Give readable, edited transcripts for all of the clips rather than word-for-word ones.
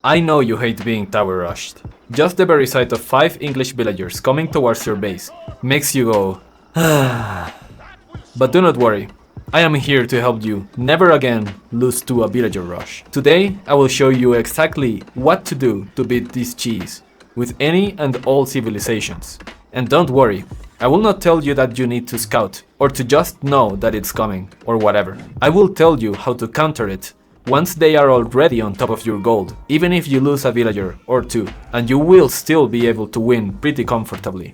I know you hate being tower rushed. Just the very sight of 5 English villagers coming towards your base makes you go But do not worry, I am here to help you never again lose to a villager rush. Today I will show you exactly what to do to beat this cheese with any and all civilizations. And don't worry, I will not tell you that you need to scout or to just know that it's coming or whatever. I will tell you how to counter it once they are already on top of your gold, even if you lose a villager or two, and you will still be able to win pretty comfortably.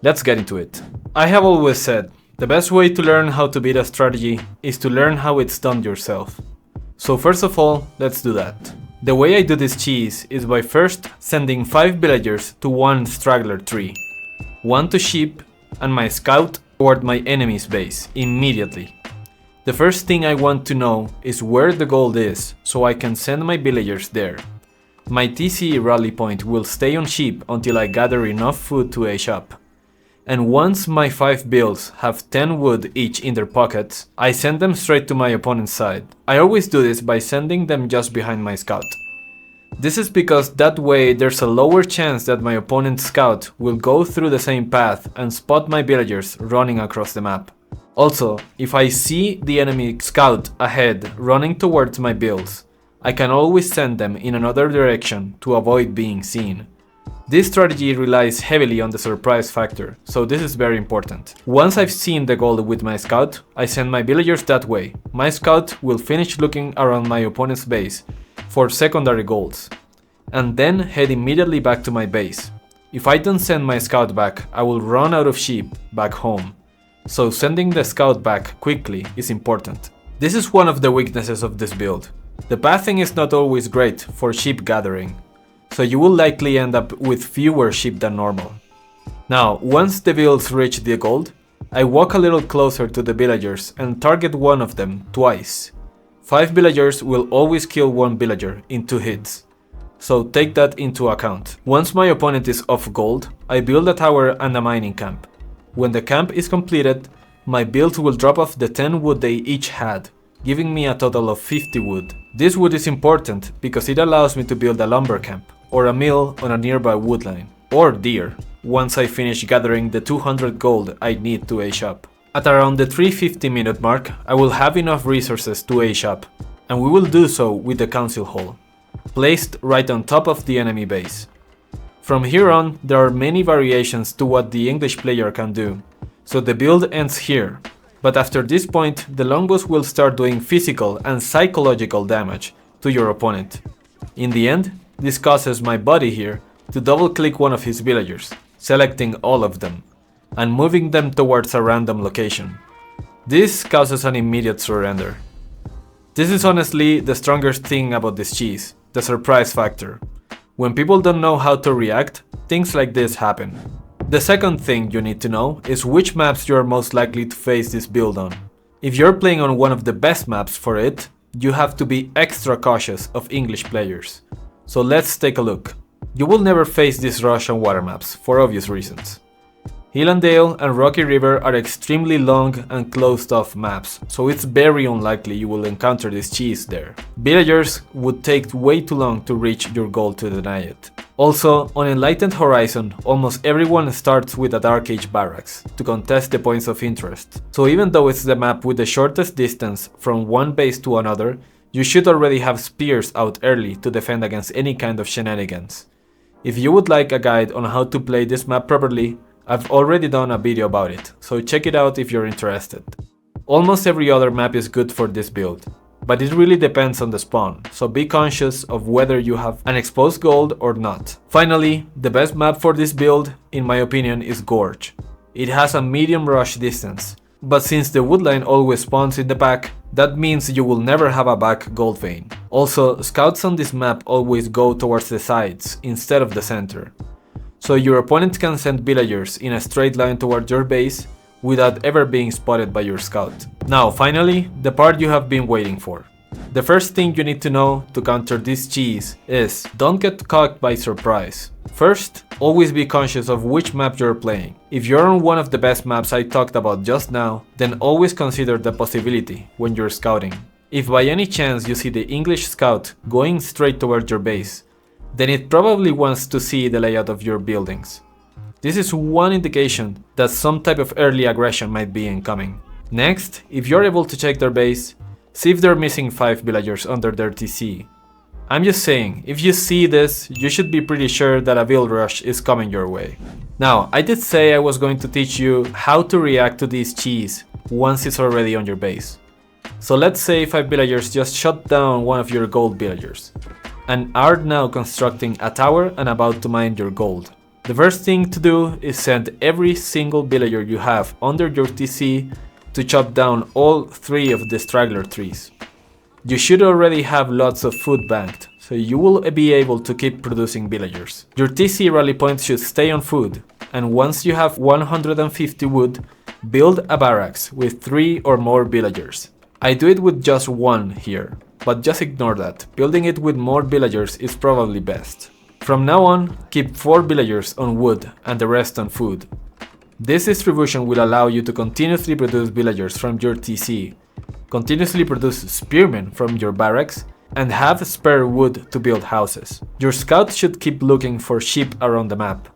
Let's get into it. I have always said, the best way to learn how to beat a strategy is to learn how it's done yourself. So first of all, let's do that. The way I do this cheese is by first sending 5 villagers to one straggler tree, 1 to sheep, and my scout toward my enemy's base immediately. The first thing I want to know is where the gold is, so I can send my villagers there. My TCE rally point will stay on sheep until I gather enough food to age up. And once my 5 builds have 10 wood each in their pockets, I send them straight to my opponent's side. I always do this by sending them just behind my scout. This is because that way there's a lower chance that my opponent's scout will go through the same path and spot my villagers running across the map. Also, if I see the enemy scout ahead running towards my builds, I can always send them in another direction to avoid being seen. This strategy relies heavily on the surprise factor, so this is very important. Once I've seen the gold with my scout, I send my villagers that way. My scout will finish looking around my opponent's base for secondary golds, and then head immediately back to my base. If I don't send my scout back, I will run out of sheep back home. So sending the scout back quickly is important. This is one of the weaknesses of this build. The pathing is not always great for sheep gathering, so you will likely end up with fewer sheep than normal. Now, once the builds reach the gold, I walk a little closer to the villagers and target one of them twice. 5 villagers will always kill 1 villager in 2 hits, so take that into account. Once my opponent is off gold, I build a tower and a mining camp. When the camp is completed, my builds will drop off the 10 wood they each had, giving me a total of 50 wood. This wood is important because it allows me to build a lumber camp, or a mill on a nearby woodline, or deer, once I finish gathering the 200 gold I need to age up. At around the 350 minute mark, I will have enough resources to age up, and we will do so with the council hall, placed right on top of the enemy base. From here on, there are many variations to what the English player can do, so the build ends here. But after this point, the longbows will start doing physical and psychological damage to your opponent. In the end, this causes my buddy here to double-click one of his villagers, selecting all of them, and moving them towards a random location. This causes an immediate surrender. This is honestly the strongest thing about this cheese, the surprise factor. When people don't know how to react, things like this happen. The second thing you need to know is which maps you are most likely to face this build on. If you're playing on one of the best maps for it, you have to be extra cautious of English players. So let's take a look. You will never face this rush on water maps, for obvious reasons. Hill and Dale and Rocky River are extremely long and closed off maps, so it's very unlikely you will encounter this cheese there. Villagers would take way too long to reach your goal to deny it. Also, on Enlightened Horizon, almost everyone starts with a Dark Age barracks to contest the points of interest. So even though it's the map with the shortest distance from one base to another, you should already have spears out early to defend against any kind of shenanigans. If you would like a guide on how to play this map properly, I've already done a video about it, so check it out if you're interested. Almost every other map is good for this build, but it really depends on the spawn, so be conscious of whether you have an exposed gold or not. Finally, the best map for this build, in my opinion, is Gorge. It has a medium rush distance, but since the woodline always spawns in the back, that means you will never have a back gold vein. Also, scouts on this map always go towards the sides instead of the center, so your opponent can send villagers in a straight line toward your base without ever being spotted by your scout. Now finally, the part you have been waiting for. The first thing you need to know to counter this cheese is don't get caught by surprise. First, always be conscious of which map you're playing. If you're on one of the best maps I talked about just now, then always consider the possibility when you're scouting. If by any chance you see the English scout going straight toward your base, then it probably wants to see the layout of your buildings. This is one indication that some type of early aggression might be incoming. Next, if you're able to check their base, see if they're missing 5 villagers under their TC. I'm just saying, if you see this, you should be pretty sure that a build rush is coming your way. Now, I did say I was going to teach you how to react to this cheese once it's already on your base. So let's say 5 villagers just shot down one of your gold villagers, and are now constructing a tower and about to mine your gold. The first thing to do is send every single villager you have under your TC to chop down all 3 of the straggler trees. You should already have lots of food banked, so you will be able to keep producing villagers. Your TC rally point should stay on food, and once you have 150 wood, build a barracks with 3 or more villagers. I do it with just 1 here, but just ignore that. Building it with more villagers is probably best. From now on, keep 4 villagers on wood and the rest on food. This distribution will allow you to continuously produce villagers from your TC, continuously produce spearmen from your barracks, and have spare wood to build houses. Your scout should keep looking for sheep around the map,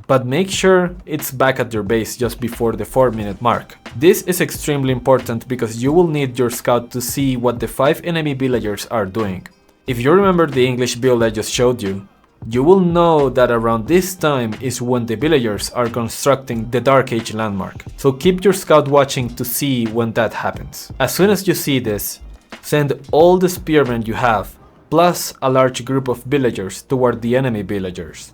but make sure it's back at your base just before the 4-minute mark. This is extremely important because you will need your scout to see what the 5 enemy villagers are doing. If you remember the English build I just showed you, you will know that around this time is when the villagers are constructing the Dark Age landmark, so keep your scout watching to see when that happens. As soon as you see this, send all the spearmen you have, plus a large group of villagers toward the enemy villagers.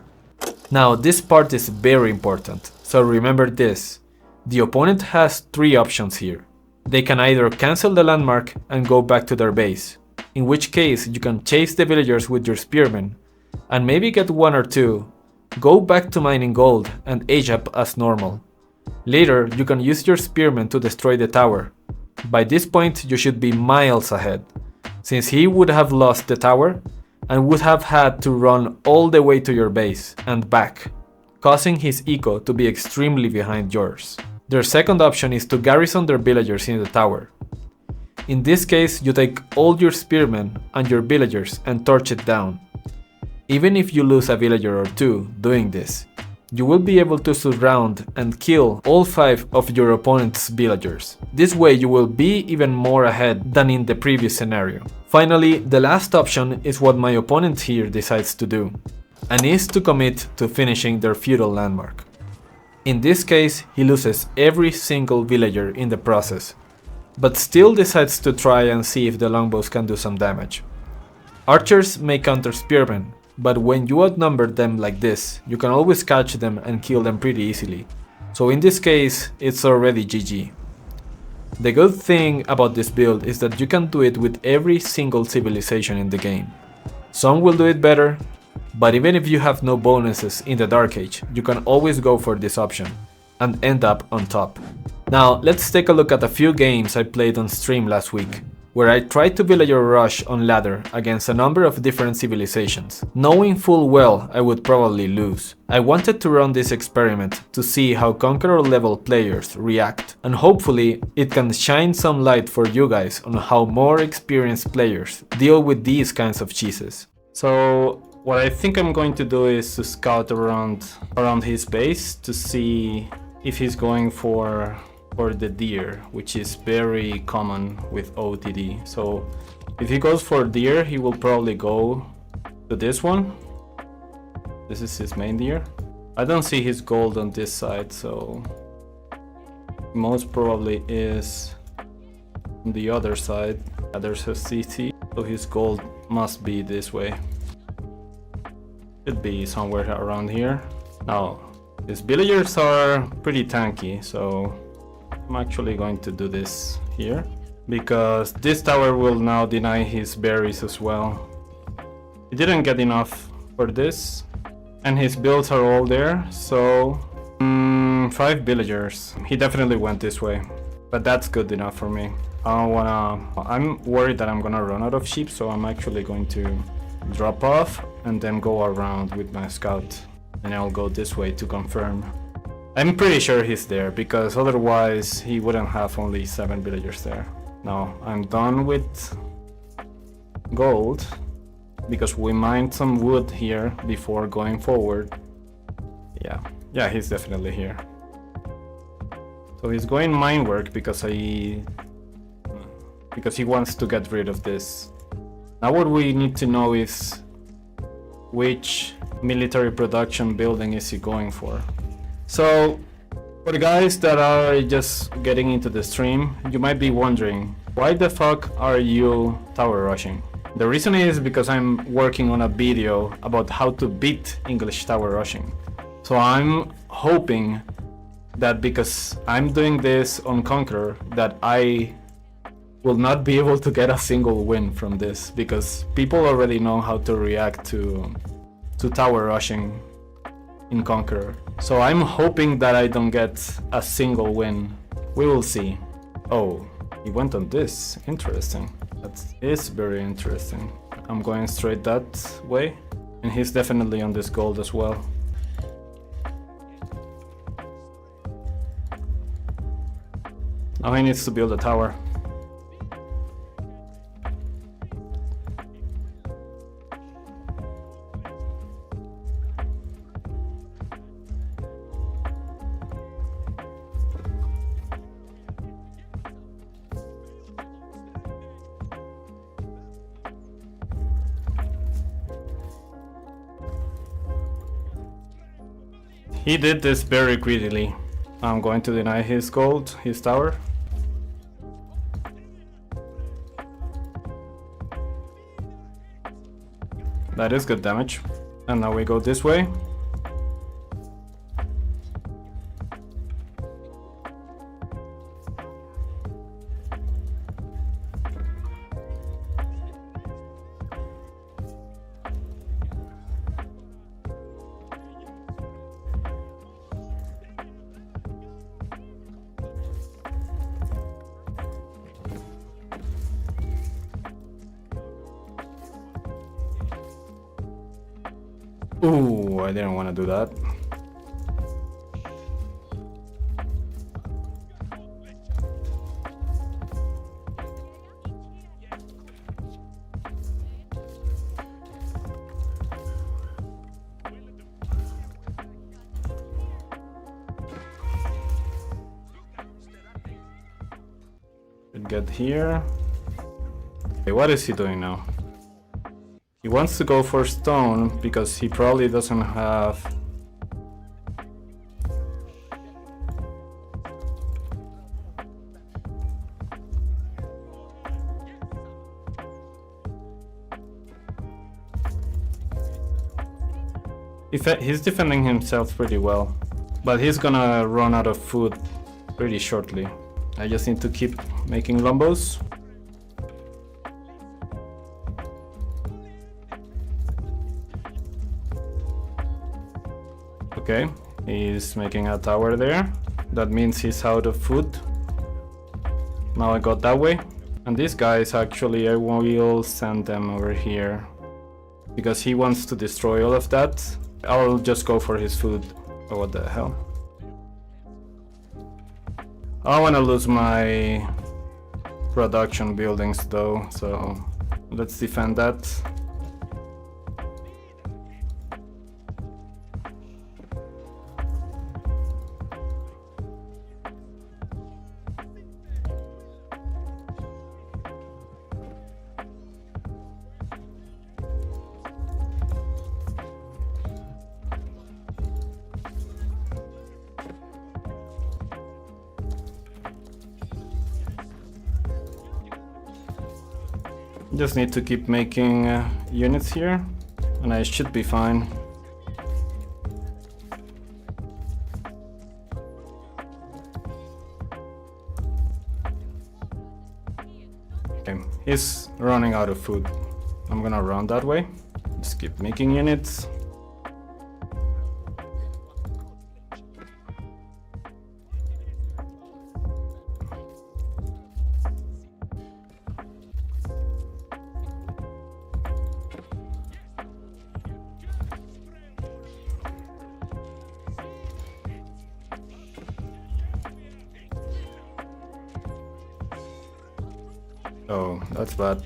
Now this part is very important, so remember this. The opponent has 3 options here. They can either cancel the landmark and go back to their base, in which case you can chase the villagers with your spearmen, and maybe get 1 or 2, go back to mining gold and age up as normal. Later, you can use your spearmen to destroy the tower. By this point, you should be miles ahead, since he would have lost the tower and would have had to run all the way to your base and back, causing his eco to be extremely behind yours. Their second option is to garrison their villagers in the tower. In this case, you take all your spearmen and your villagers and torch it down. Even if you lose a villager or 2 doing this, you will be able to surround and kill all 5 of your opponent's villagers. This way you will be even more ahead than in the previous scenario. Finally, the last option is what my opponent here decides to do, and is to commit to finishing their feudal landmark. In this case, he loses every single villager in the process, but still decides to try and see if the longbows can do some damage. Archers may counter spearmen, but when you outnumber them like this, you can always catch them and kill them pretty easily. So in this case, it's already GG. The good thing about this build is that you can do it with every single civilization in the game. Some will do it better, but even if you have no bonuses in the Dark Age, you can always go for this option and end up on top. Now let's take a look at a few games I played on stream last week, where I tried to villager rush on ladder against a number of different civilizations, knowing full well I would probably lose. I wanted to run this experiment to see how Conqueror level players react, and hopefully it can shine some light for you guys on how more experienced players deal with these kinds of cheeses. So what I think I'm going to do is to scout around his base to see if he's going for the deer, which is very common with OOTD. So if he goes for deer, he will probably go to this one. This is his main deer. I don't see his gold on this side, so most probably is on the other side. There's a CT, so his gold must be this way. Should be somewhere around here. Now his villagers are pretty tanky, so I'm actually going to do this here, because this tower will now deny his berries as well. He didn't get enough for this, and his builds are all there, so 5 villagers. He definitely went this way, but that's good enough for me. I'm worried that I'm gonna run out of sheep, so I'm actually going to drop off and then go around with my scout, and I'll go this way to confirm. I'm pretty sure he's there, because otherwise he wouldn't have only 7 villagers there. Now I'm done with gold. because we mined some wood here before going forward. Yeah, he's definitely here. So he's going mine work because he wants to get rid of this. Now what we need to know is which military production building is he going for. So for the guys that are just getting into the stream, you might be wondering, why the fuck are you tower rushing? The reason is because I'm working on a video about how to beat English tower rushing. So I'm hoping that because I'm doing this on Conquer, that I will not be able to get a single win from this, because people already know how to react to tower rushing in Conquer. So I'm hoping that I don't get a single win. We will see. Oh, he went on this. Interesting. That is very interesting. I'm going straight that way, and he's definitely on this gold as well. Now he needs to build a tower. He did this very greedily. I'm going to deny his gold, his tower. That is good damage. And now we go this way. Ooh, I didn't want to do that. Should get here. Okay, what is he doing now? He wants to go for stone because he probably doesn't have... He's defending himself pretty well, but he's gonna run out of food pretty shortly. I just need to keep making lombos. Okay, he's making a tower there. That means he's out of food. Now I got that way. And these guys, actually, I will send them over here, because he wants to destroy all of that. I'll just go for his food. Oh, what the hell? I don't want to lose my production buildings though, so let's defend that. Just need to keep making units here, and I should be fine. Okay, he's running out of food. I'm gonna run that way. Just keep making units. Oh, that's bad.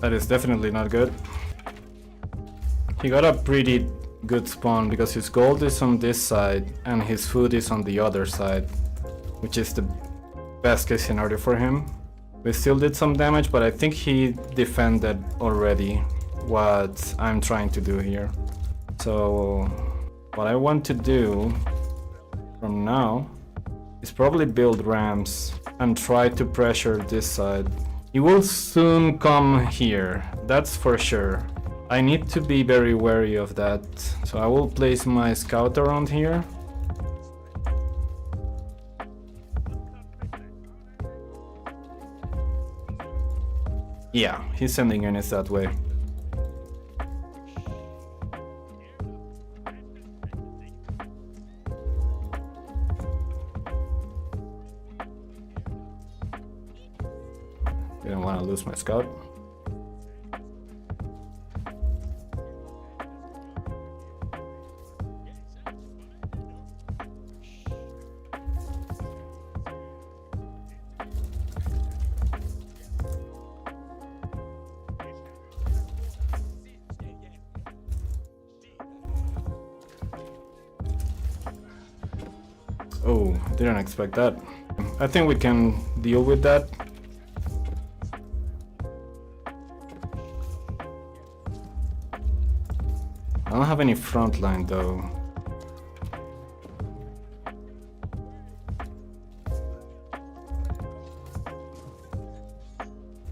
That is definitely not good. He got a pretty good spawn because his gold is on this side and his food is on the other side, which is the best case scenario for him. We still did some damage, but I think he defended already what I'm trying to do here. So what I want to do from now is probably build ramps and try to pressure this side. He will soon come here, that's for sure. I need to be very wary of that. So I will place my scout around here. Yeah, he's sending units that way. Didn't want to lose my scout. Oh, didn't expect that. I think we can deal with that. I don't have any front line though.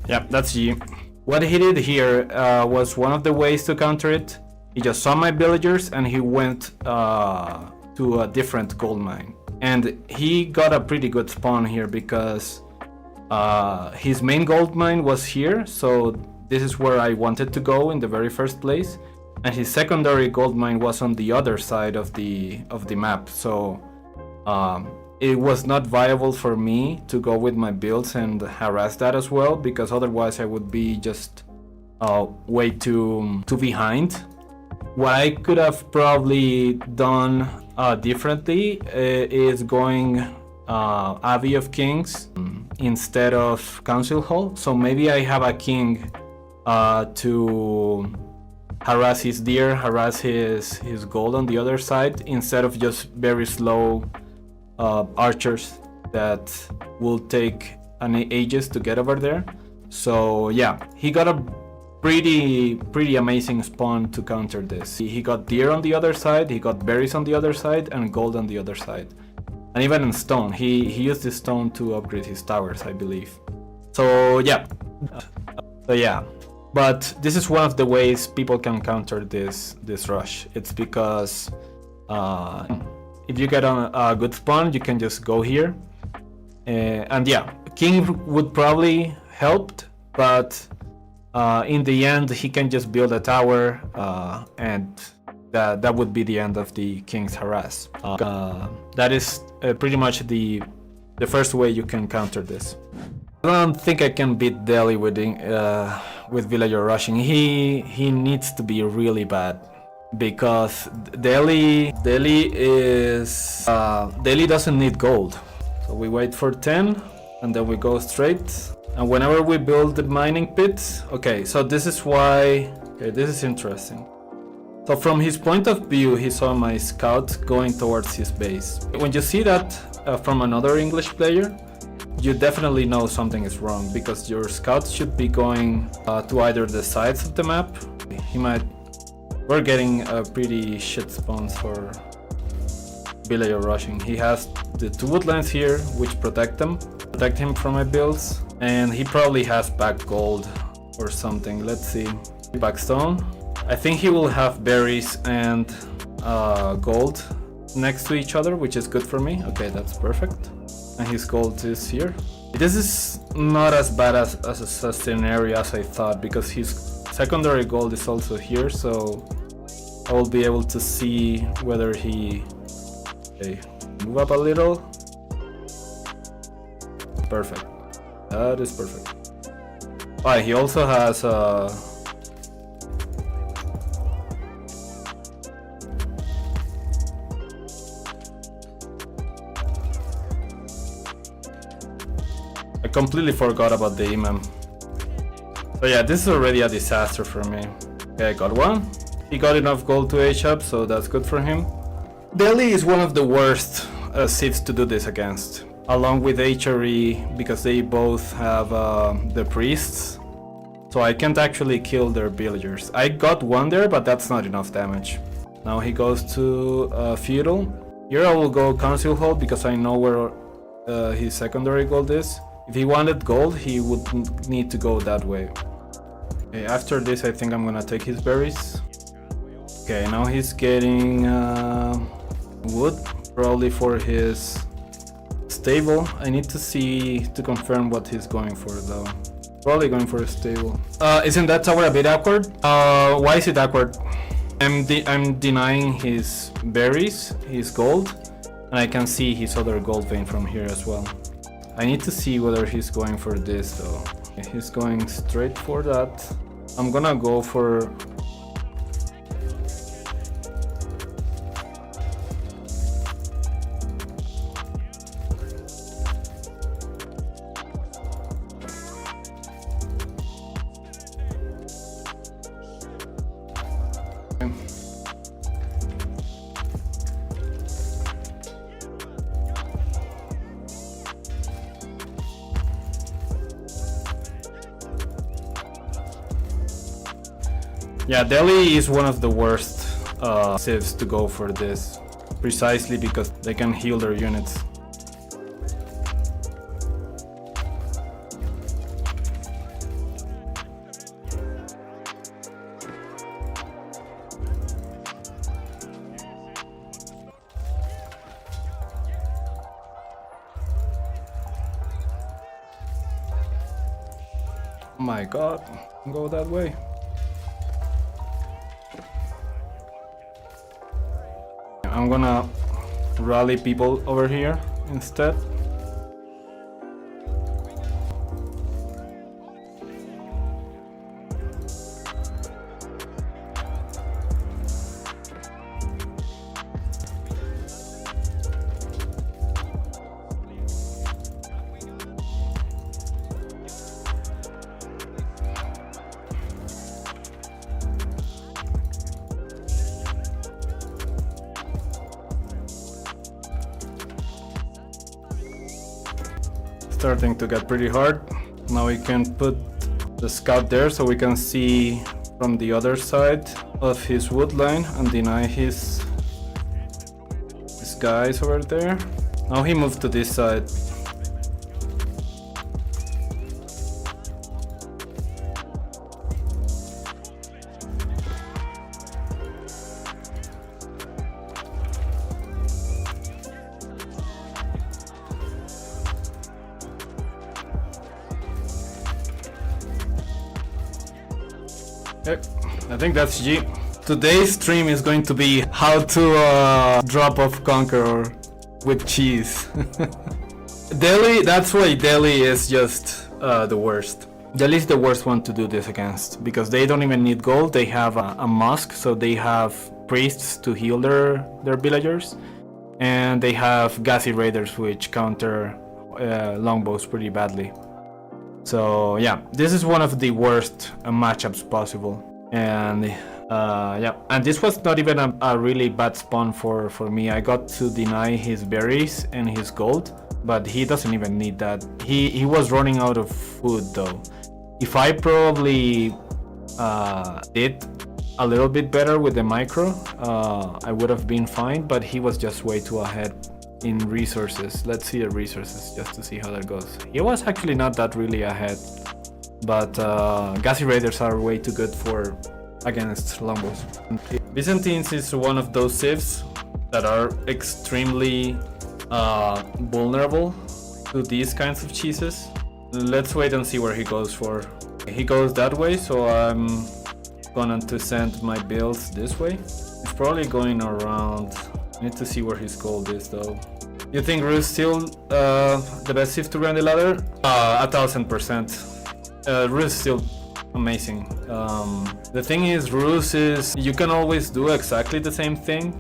Yep, that's G. What he did here was one of the ways to counter it. He just saw my villagers and he went to a different gold mine. And he got a pretty good spawn here because his main gold mine was here. So this is where I wanted to go in the very first place. And his secondary gold mine was on the other side of the map. So it was not viable for me to go with my builds and harass that as well, because otherwise I would be just way too behind. What I could have probably done differently is going Abbey of Kings instead of Council Hall. So maybe I have a king to harass his deer, harass his gold on the other side, instead of just very slow archers that will take ages to get over there. So yeah, he got a pretty amazing spawn to counter this. He got deer on the other side, he got berries on the other side, and gold on the other side. And even in stone, he used this stone to upgrade his towers, I believe. So yeah. But this is one of the ways people can counter this rush. It's because if you get on a good spawn, you can just go here. And yeah, king would probably help, but in the end, he can just build a tower, and that would be the end of the king's harass. That is pretty much the first way you can counter this. I don't think I can beat Delhi with villager rushing. He needs to be really bad, because Delhi doesn't need gold. So we wait for 10 and then we go straight. And whenever we build the mining pit, okay, so this is why, okay, this is interesting. So from his point of view, he saw my scout going towards his base. When you see that from another English player, you definitely know something is wrong, because your scout should be going to either the sides of the map. We're getting a pretty shit spawns for villager rushing. He has the 2 woodlands here, which protect him from my builds. And he probably has back gold or something. Let's see. Back stone. I think he will have berries and gold next to each other, which is good for me. Okay, that's perfect. And his gold is here. This is not as bad as a scenario as I thought, because his secondary gold is also here, so I will be able to see whether he... Okay, move up a little. Perfect. That is perfect. Oh, he also has I completely forgot about the imam. So yeah, this is already a disaster for me. Okay, I got one. He got enough gold to age up, so that's good for him. Delhi is one of the worst civs to do this against, along with HRE, because they both have the priests. So I can't actually kill their villagers. I got one there, but that's not enough damage. Now he goes to feudal. Here I will go council hall because I know where his secondary gold is. If he wanted gold, he would need to go that way. Okay, after this I think I'm gonna take his berries. Okay, now he's getting wood, probably for his stable. I need to confirm what he's going for though. Probably going for a stable. Isn't that tower a bit awkward? Why is it awkward? I'm denying his berries, his gold, and I can see his other gold vein from here as well. I need to see whether he's going for this though. He's going straight for that. I'm gonna go for... Yeah, Delhi is one of the worst civs to go for this, precisely because they can heal their units. Oh my god, go that way. I'm gonna rally people over here instead. Starting to get pretty hard. Now we can put the scout there so we can see from the other side of his wood line and deny his guys over there. Now he moved to this side. Okay, I think that's G. Today's stream is going to be how to drop off Conqueror with cheese. Delhi, that's why Delhi is just the worst. Delhi is the worst one to do this against because they don't even need gold. They have a mosque, so they have priests to heal their villagers, and they have gassy raiders which counter longbows pretty badly. So yeah, this is one of the worst matchups possible, and yeah, and this was not even a really bad spawn for me. I got to deny his berries and his gold, but he doesn't even need that. He was running out of food though. If I probably did a little bit better with the micro, I would have been fine, but he was just way too ahead in resources. Let's see the resources just to see how that goes. He was actually not that really ahead, but gassy raiders are way too good for against longbows. Byzantines is one of those civs that are extremely vulnerable to these kinds of cheeses. Let's wait and see where he goes for. He goes that way, so I'm going to send my builds this way. He's probably going around. I need to see where his gold is though. You think Ruse still the best civ to run the ladder? 1000%. Ruse is still amazing. The thing is, Ruse is, you can always do exactly the same thing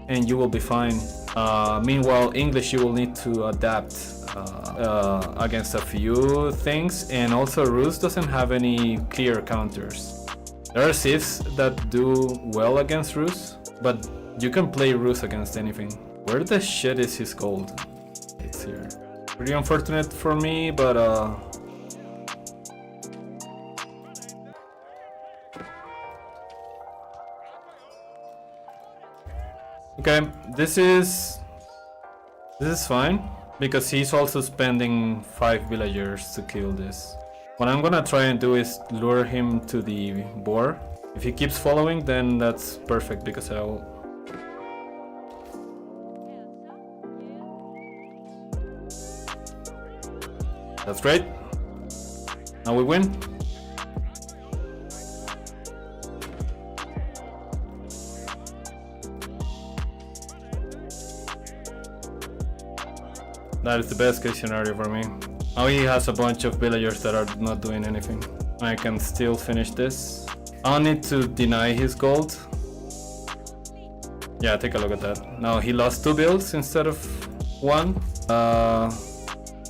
and you will be fine. Meanwhile, English you will need to adapt against a few things, and also Rus doesn't have any clear counters. There are Siths that do well against Rus, but you can play Rus against anything. Where the shit is his gold? It's here. Pretty unfortunate for me, but okay, this is fine because he's also spending 5 villagers to kill this. What I'm gonna try and do is lure him to the boar. If he keeps following, then that's perfect because I'll... That's great. Now we win. That is the best case scenario for me. Now he has a bunch of villagers that are not doing anything. I can still finish this. I'll need to deny his gold. Yeah, take a look at that. Now he lost 2 builds instead of 1.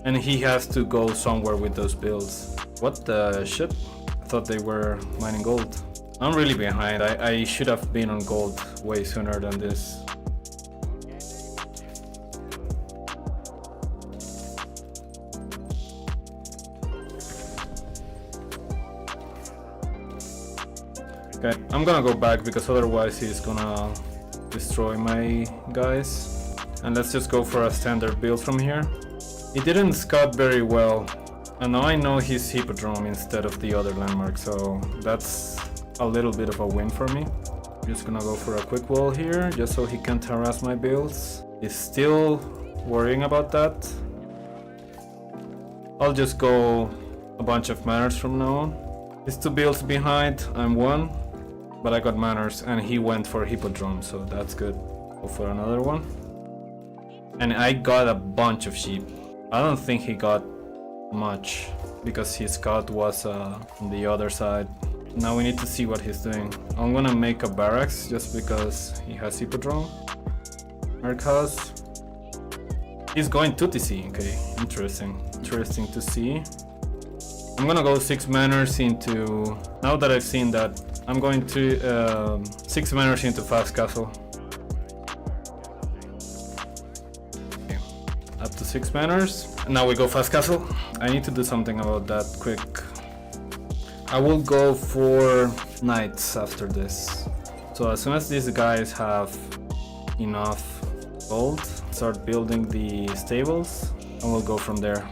And he has to go somewhere with those builds. What the shit? I thought they were mining gold. I'm really behind. I should have been on gold way sooner than this. Okay, I'm gonna go back because otherwise he's gonna destroy my guys. And let's just go for a standard build from here. He didn't scout very well, and now I know he's Hippodrome instead of the other landmark, so that's a little bit of a win for me. I'm just gonna go for a quick wall here, just so he can't harass my builds. He's still worrying about that. I'll just go a bunch of manners from now on. He's 2 builds behind, I'm 1, but I got manners, and he went for Hippodrome, so that's good. Go for another one. And I got a bunch of sheep. I don't think he got much because his scout was on the other side. Now we need to see what he's doing. I'm gonna make a barracks just because he has Hippodrome. Merc house. He's going to TC. Okay, interesting. Interesting to see. I'm gonna go 6 manners into... Now that I've seen that, I'm going to 6 manners into fast castle. Up to 6 manners. Now we go fast castle. I need to do something about that quick. I will go for knights after this. So as soon as these guys have enough gold, start building the stables, and we'll go from there.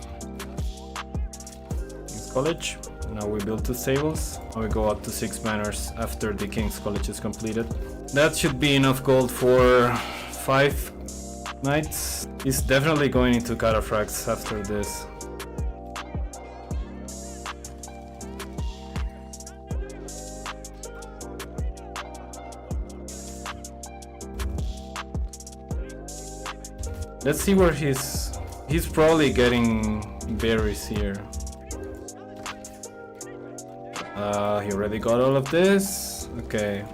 King's College. Now we build 2 stables. Now we go up to 6 manners after the King's College is completed. That should be enough gold for 5 knights. He's definitely going into cataphracts after this. Let's see where he's probably getting berries here. He already got all of this. Okay.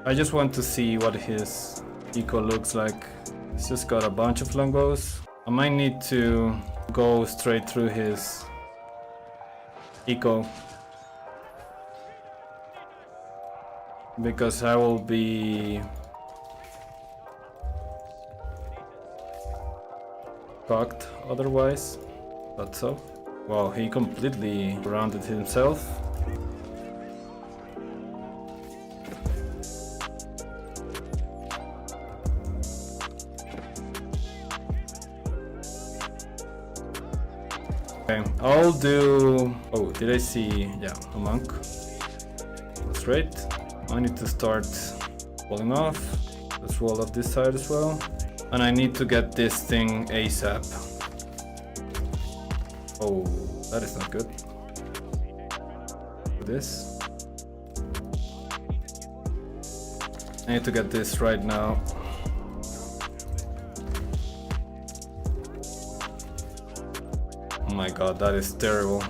I just want to see what his eco looks like. He's just got a bunch of longbows. I might need to go straight through his eco because I will be cocked otherwise. But so, wow, he completely rounded himself. Okay, I'll do... Oh, did I see... Yeah, a monk. That's right. I need to start walling off. Let's wall off this side as well. And I need to get this thing ASAP. Oh, that is not good. This. I need to get this right now. Oh my god, that is terrible.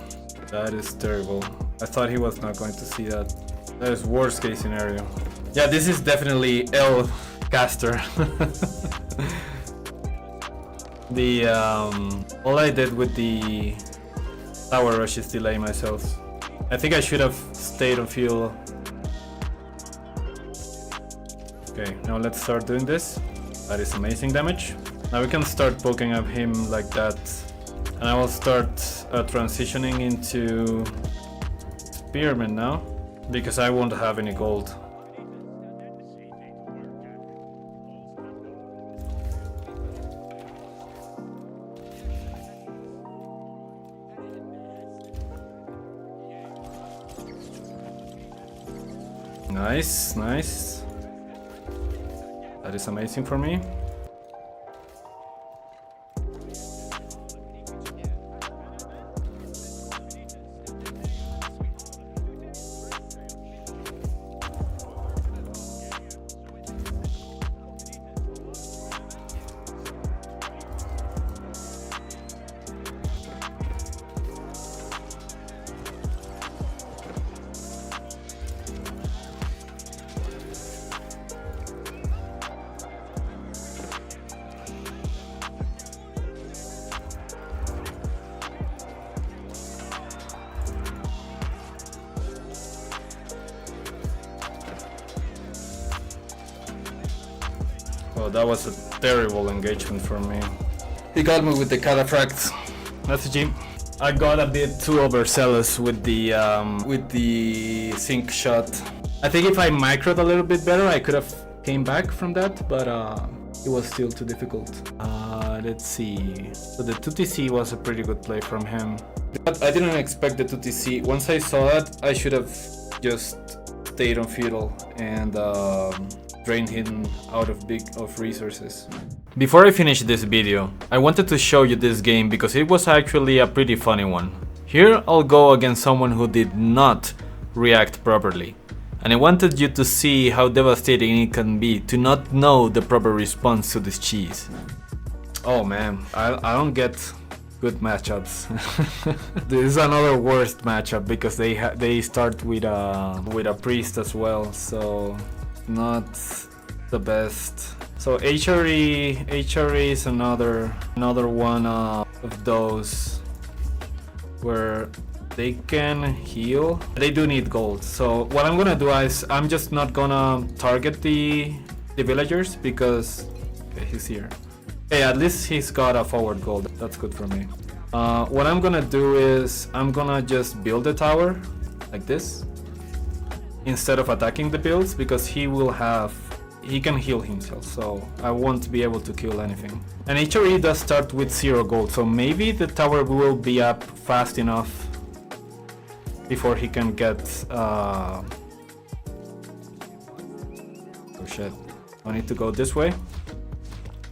That is terrible. I thought he was not going to see that. That is worst case scenario. Yeah, this is definitely L caster. All I did with the tower rush is delay myself. I think I should have stayed on fuel. Okay, now let's start doing this. That is amazing damage. Now we can start poking at him like that. And I will start transitioning into Spearman now, because I won't have any gold. Nice, nice. That is amazing for me. Oh, that was a terrible engagement for me. He got me with the cataphract. That's a G. I got a bit too overzealous with the sync shot. I think if I microed a little bit better, I could have came back from that, but it was still too difficult. Let's see. So the 2TC was a pretty good play from him. But I didn't expect the 2TC. Once I saw it, I should have just stayed on feudal and drained him out of resources. Before I finish this video, I wanted to show you this game because it was actually a pretty funny one. Here I'll go against someone who did not react properly. And I wanted you to see how devastating it can be to not know the proper response to this cheese. Oh man, I don't get good matchups. This is another worst matchup because they start with a priest as well, so not the best. So HRE is another one of those where they can heal. They do need gold. So what I'm gonna do is I'm just not gonna target the villagers because okay, he's here. Hey, at least he's got a forward gold. That's good for me. What I'm gonna do is I'm gonna just build a tower like this instead of attacking the builds because he can heal himself, so I won't be able to kill anything. And HRE does start with 0 gold, so maybe the tower will be up fast enough before he can get oh shit, I need to go this way.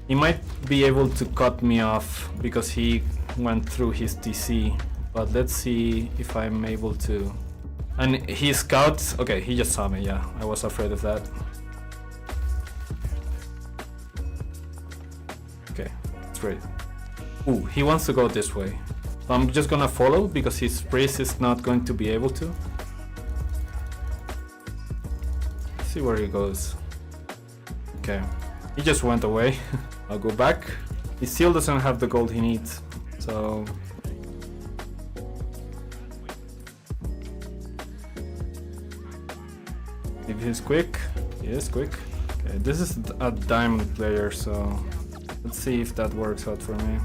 He might be able to cut me off because he went through his TC, but let's see if I'm able to. And he scouts, okay, he just saw me, yeah, I was afraid of that. Okay, that's great. Ooh, he wants to go this way. So I'm just gonna follow because his priest is not going to be able to. Let's see where he goes. Okay, he just went away. I'll go back. He still doesn't have the gold he needs, so if he's quick, he is quick. Okay, this is a diamond player, so let's see if that works out for me.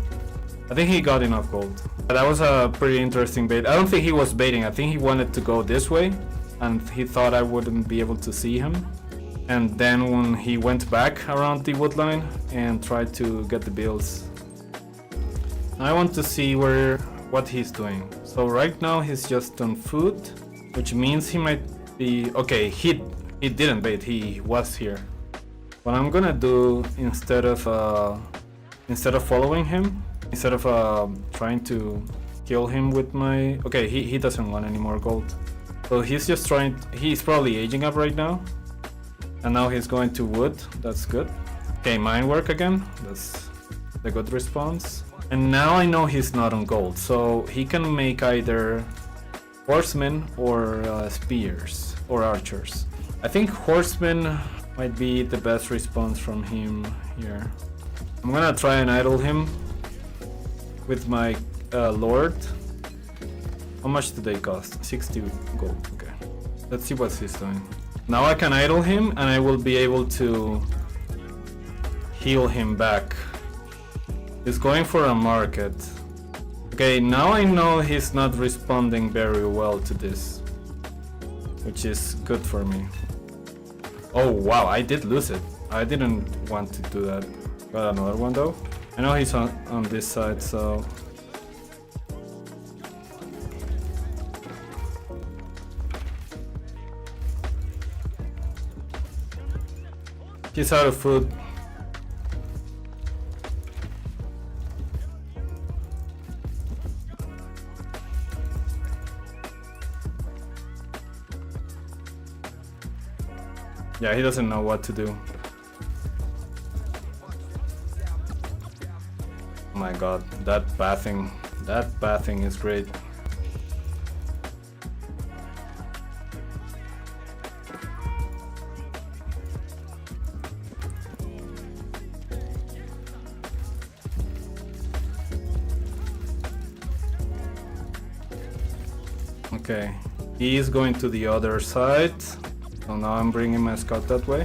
I think he got enough gold. But that was a pretty interesting bait. I don't think he was baiting. I think he wanted to go this way and he thought I wouldn't be able to see him. And then when he went back around the wood line and tried to get the builds. I want to see what he's doing. So right now he's just on food, which means he might be okay. He didn't bait. He was here. What I'm gonna do instead of following him, instead of trying to kill him with my okay, he doesn't want any more gold. So he's just trying. He's probably aging up right now. And now he's going to wood, that's good. Okay, mine work again, that's the good response. And now I know he's not on gold, so he can make either horsemen or spears or archers. I think horsemen Might be the best response from him here. I'm gonna try and idle him with my lord. How much do they cost? 60 gold. Okay. Let's see what he's doing. Now I can idle him and I will be able to heal him back. He's going for a market. Okay, now I know he's not responding very well to this, which is good for me. Oh wow, I did lose it. I didn't want to do that. Got another one though. I know he's on this side, so... He's out of food. Yeah, he doesn't know what to do. Oh my god, that bathing is great. Okay, he is going to the other side. So now I'm bringing my scout that way.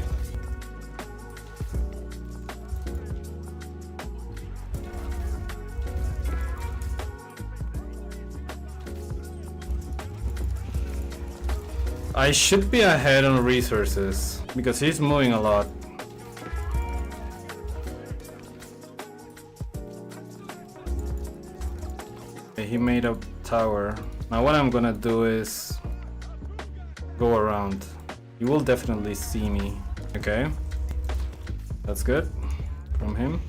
I should be ahead on resources because he's moving a lot. Okay, he made a tower. Now what I'm gonna do is go around. You will definitely see me. Okay, that's good from him.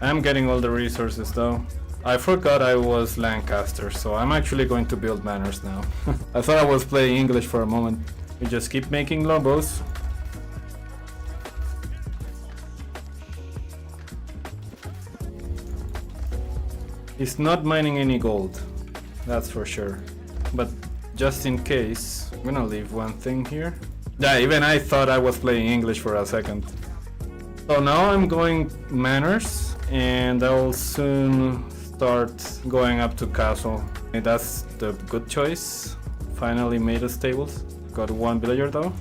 I'm getting all the resources though. I forgot I was Lancaster, so I'm actually going to build manors now. I thought I was playing English for a moment. We just keep making lobos. He's not mining any gold, that's for sure. But just in case, I'm gonna leave one thing here. Yeah, even I thought I was playing English for a second. So now I'm going manors, and I will soon start going up to castle. And that's the good choice. Finally made a stables. Got one villager though.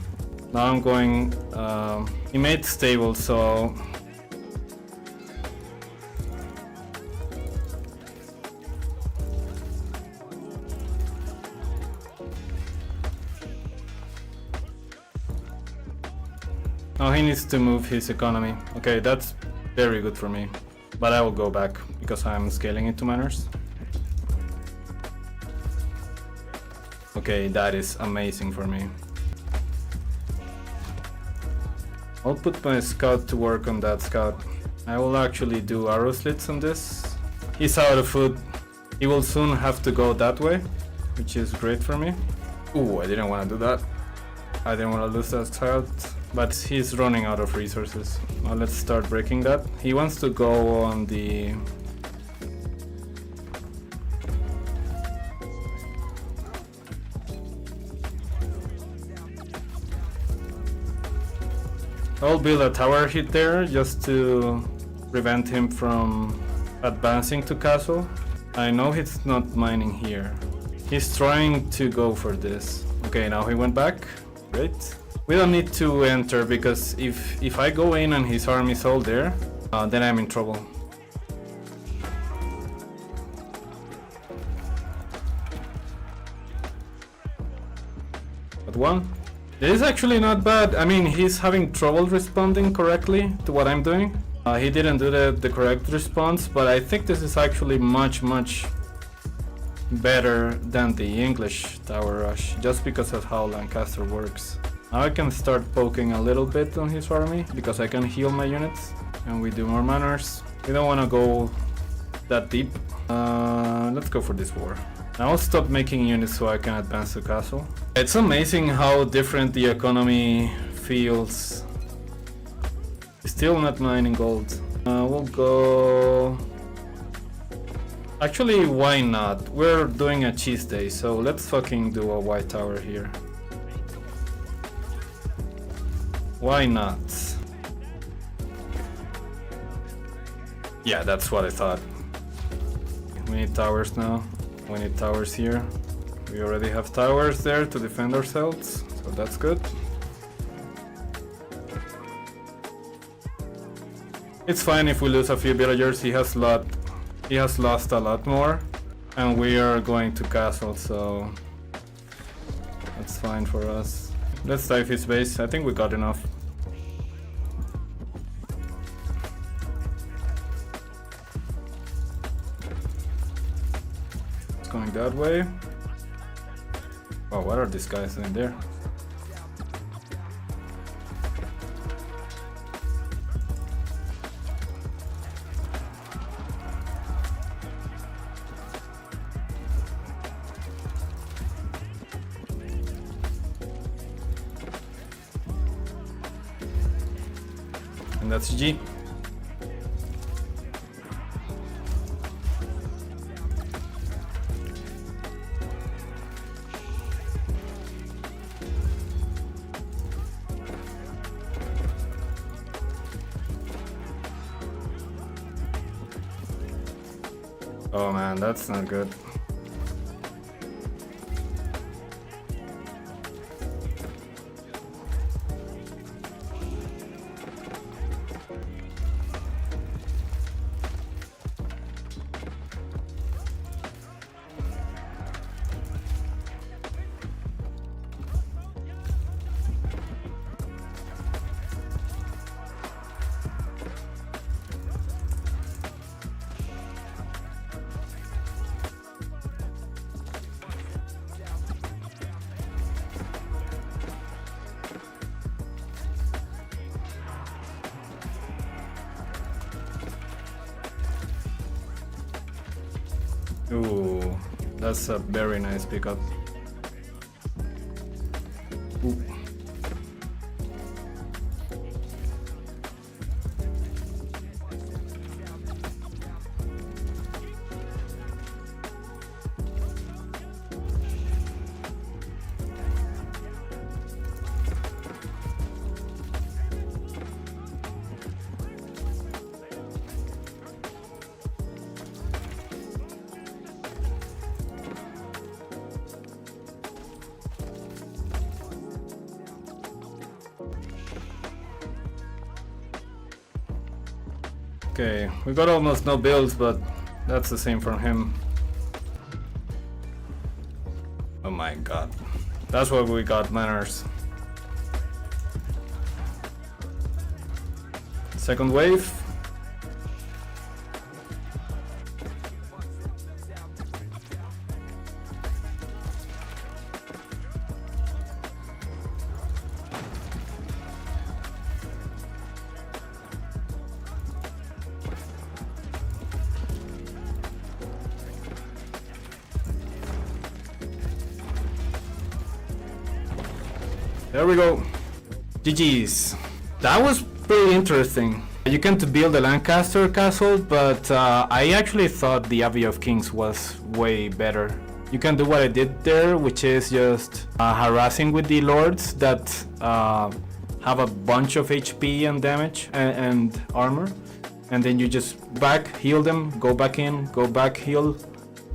Now I'm going, he made stables, so now he needs to move his economy. Okay, that's very good for me. But I will go back because I'm scaling into manors. Okay, that is amazing for me. I'll put my scout to work on that scout. I will actually do arrow slits on this. He's out of food. He will soon have to go that way, which is great for me. Ooh, I didn't want to do that. I didn't want to lose that scout. But he's running out of resources. Now let's start breaking that. He wants to go on the... I'll build a tower hit there just to prevent him from advancing to castle. I know he's not mining here. He's trying to go for this. Okay, now he went back. Great. We don't need to enter because if I go in and his army's all there, then I'm in trouble. But one. This is actually not bad. I mean, he's having trouble responding correctly to what I'm doing. He didn't do the correct response, but I think this is actually much better than the English tower rush, just because of how Lancaster works. Now I can start poking a little bit on his army, because I can heal my units, and we do more manors. We don't want to go that deep. Let's go for this war. I'll stop making units so I can advance the castle. It's amazing how different the economy feels. Still not mining gold. We'll go Actually, why not? We're doing a cheese day, so let's fucking do a white tower here. Why not? Yeah, that's what I thought. We need towers now. We need towers here. We already have towers there to defend ourselves, so that's good. It's fine if we lose a few villagers. He has lost a lot more, and we are going to castle, so that's fine for us. Let's dive his base. I think we got enough. It's going that way. Oh, what are these guys doing there? And that's GG. Oh man, that's not good. Ooh, that's a very nice pickup. Ooh. Okay, we got almost no builds, but that's the same from him. Oh my god. That's why we got manners. Second wave. There we go. GG's. That was pretty interesting. You can't build a Lancaster castle, but I actually thought the Abbey of Kings was way better. You can do what I did there, which is just harassing with the lords that have a bunch of HP and damage and armor. And then you just back, heal them, go back in, go back, heal.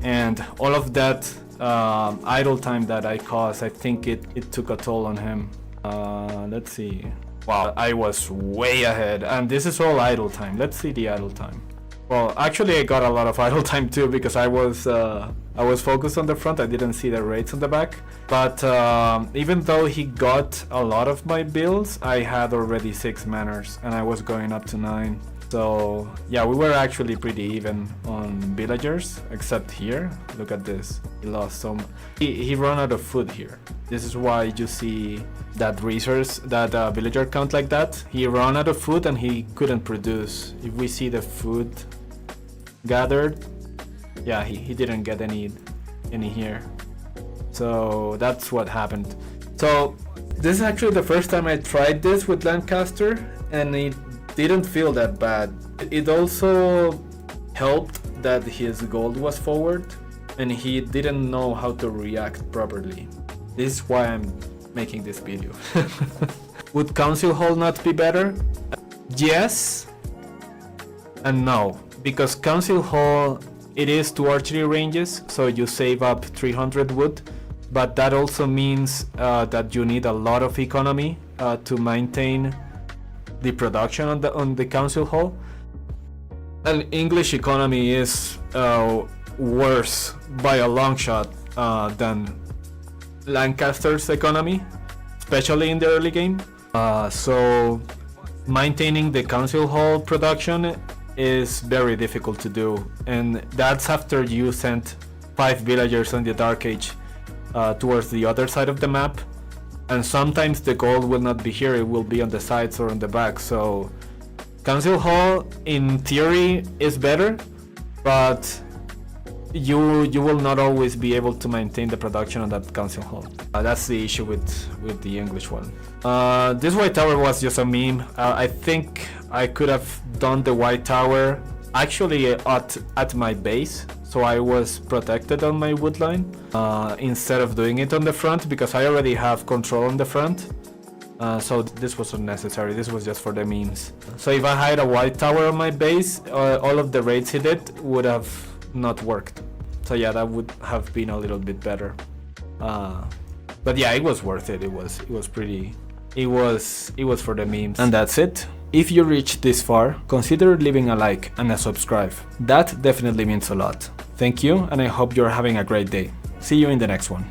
And all of that idle time that I caused, I think it took a toll on him. Let's see. Wow, I was way ahead, and this is all idle time. Let's see the idle time. Well, actually I got a lot of idle time too, because I was focused on the front. I didn't see the raids on the back. But even though he got a lot of my builds, I had already 6 manners and I was going up to 9. So yeah, we were actually pretty even on villagers, except here. Look at this. He lost some. He ran out of food here. This is why you see that resource, that villager count like that. He ran out of food and he couldn't produce. If we see the food gathered, yeah, he didn't get any here. So that's what happened. So this is actually the first time I tried this with Lancaster, and it didn't feel that bad. It also helped that his gold was forward and he didn't know how to react properly. This is why I'm making this video. Would Council Hall not be better? Yes and no, because Council Hall, it is 2 archery ranges, so you save up 300 wood, but that also means that you need a lot of economy to maintain the production on the Council Hall. And English economy is worse by a long shot than Lancaster's economy, especially in the early game. So maintaining the Council Hall production is very difficult to do, and that's after you sent 5 villagers on the Dark Age towards the other side of the map, and sometimes the gold will not be here, it will be on the sides or on the back. So Council Hall in theory is better, but you will not always be able to maintain the production on that Council Hall. That's the issue with the English one. This white tower was just a meme. I think I could have done the white tower actually at my base, so I was protected on my wood line instead of doing it on the front, because I already have control on the front. So this was unnecessary, this was just for the memes. So if I had a white tower on my base, all of the raids he did would have not worked. So yeah, that would have been a little bit better. But yeah, it was worth it. It was pretty. It was for the memes. And that's it. If you reached this far, consider leaving a like and a subscribe. That definitely means a lot. Thank you, and I hope you're having a great day. See you in the next one.